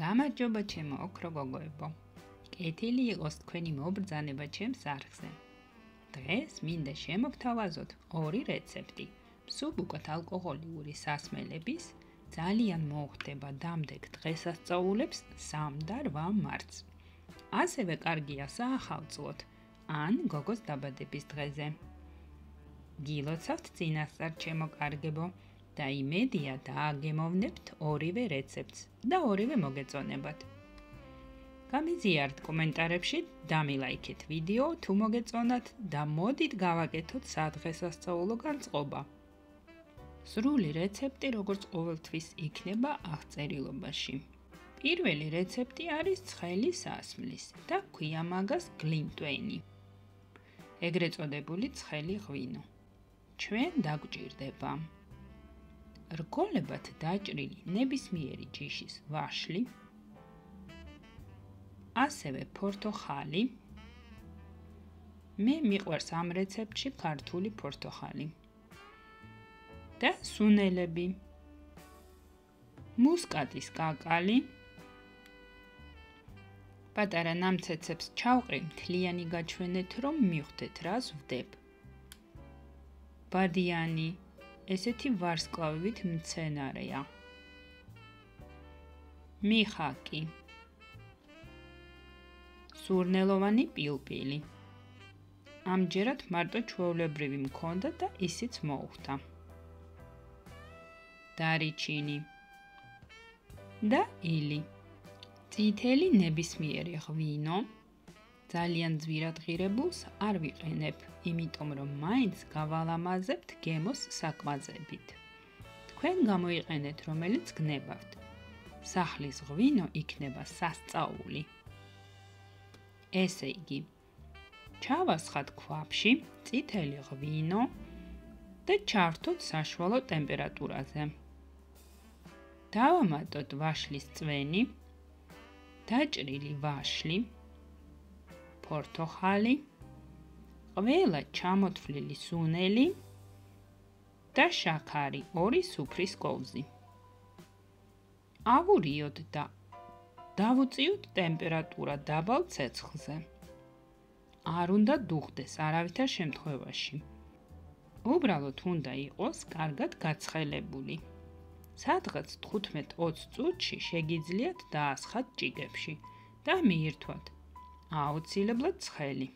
გამარჯობა ჩემო ოქრო გოგოებო. კეთილი იყოს თქვენი მობრძანება ჩემს არხზე. დღეს მინდა შემოგთავაზოთ ორი რეცეპტი. მსუბუქად ალკოჰოლიური სასმელების ძალიან მოუხდება დამდეგ დღესასწაულებს 3 და 8 მარტს. ასევე კარგია საახალწლოდ ან გოგოს დაბადების დღეზე. გილოცავთ წინასწარ ჩემო კარგებო. და იმედია დააგემოვნებთ ორივე რეცეპტს და ორივე მოგეწონებათ. გამიზიართ კომენტარებში, დამილაიქეთ ვიდეო თუ მოგეწონათ და მოდით გავაკეთოთ სადღესასწაულო განწყობა. სრული რეცეპტი როგორც ყოველთვის იქნება აღწერილობაში. პირველი რეცეპტი არის ცხელი სასმლის და ქვია მაგას გლინტვეინი. ეგრეთ წოდებული ცხელი ღვინო. ჩვენ დაგვჭირდება რგოლებად დაჭრილი ნებისმიერი ჯიშის ვაშლი, ასევე პორტოხალი. მე მიყვარს ამ რეცეპტში ქართული პორტოხალი. და სუნელები, მუსკატის კაკალი. პატარა ნამცეცებს ჩავყრი მთლიანი გაჩვენეთ, რომ მივხვდეთ რას ვდებ. ბადიანი ესეთი ვარსკვლავით მცენარეა. მიხაკი, სურნელოვანი პილპილი. ამჯერად მარტო ჩვეულებრივი მქონდა და ისიც მოუხდა. დარიჩინი და ილი. წითელი ნებისმიერი ღვინო. ძალიან ძვირად ღირებულს არ ვიყენებ, იმიტომ რომ მაინც გავალამაზებთ გემოს საკვაზებით. თქვენ გამოიყენეთ რომელიც გნებავთ. სახლის ღვინო იქნება სასწაული. ესე იგი, ჩავასხათ ქვაფში წითელი ღვინო და ჩავრთოთ საშუალო ტემპერატურაზე. დავამატოთ ვაშლის წვენი, დაჭრილი ვაშლი, პორტოხალი, ყველა ჩამოთვლილი სუნელი და შაქარი 2 სუფრის კოვზი. ავურიოთ და დავუწიოთ ტემპერატურა დაბალ ცეცხლზე. არ უნდა დუხდეს არავითარ შემთხვევაში. უბრალოდ უნდა იყოს კარგად გაცხელებული. სადღაც 15-20 წუთში შეგიძლიათ დაასხათ ჭიგებში და მიირთვათ. აუცილებლად ცხელი.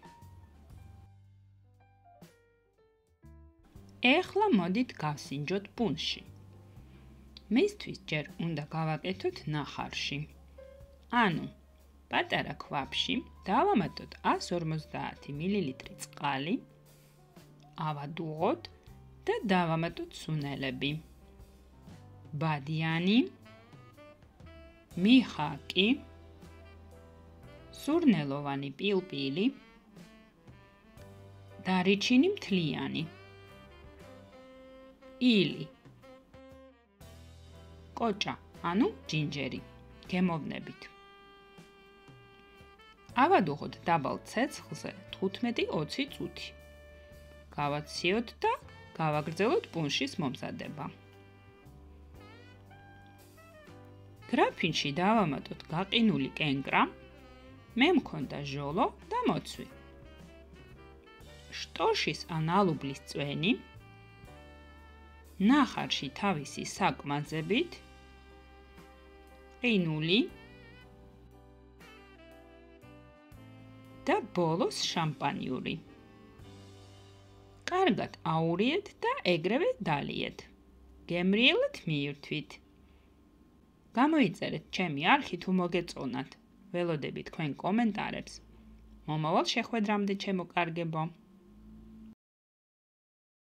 ეხლა მოდით გავსინჯოთ პუნში. მისთვის ჯერ უნდა გავაკეთოთ ნახარში. ანუ, პატარა ქვაფში დავამატოთ 150 მილილიტრი წყალი, ავადუღოთ და დავამატოთ სუნელები. ბადიანი, მიხაკი, სურნელოვანი პილპილი, დარიჩინი მთლიანი, ილი, კოჭა, ანუ ჯინჯერი, გემოვნებით. ავადუღოთ დაბალ ცეცხლზე 15-20 წუთი. გავაციოთ და გავაგრძელოთ პუნშის მომზადება. გრაფინში დავამატოთ გაყინული კენკრა, მე მქონდა ჟოლო და მოცვი. შტორშის ან ალუბლის წვენი, ნახარში თავისი საკვმაზებით, ყინული და ბოლოს შამპანიური. კარგად აურიეთ და ეგრევე დალიეთ. გემრიელად მიირთვით. გამოიწერეთ ჩემი არხი თუ მოგეწონათ. ველოდები თქვენ კომენტარებს. მომავალ შეხვედრამდე ჩემო კარგებო.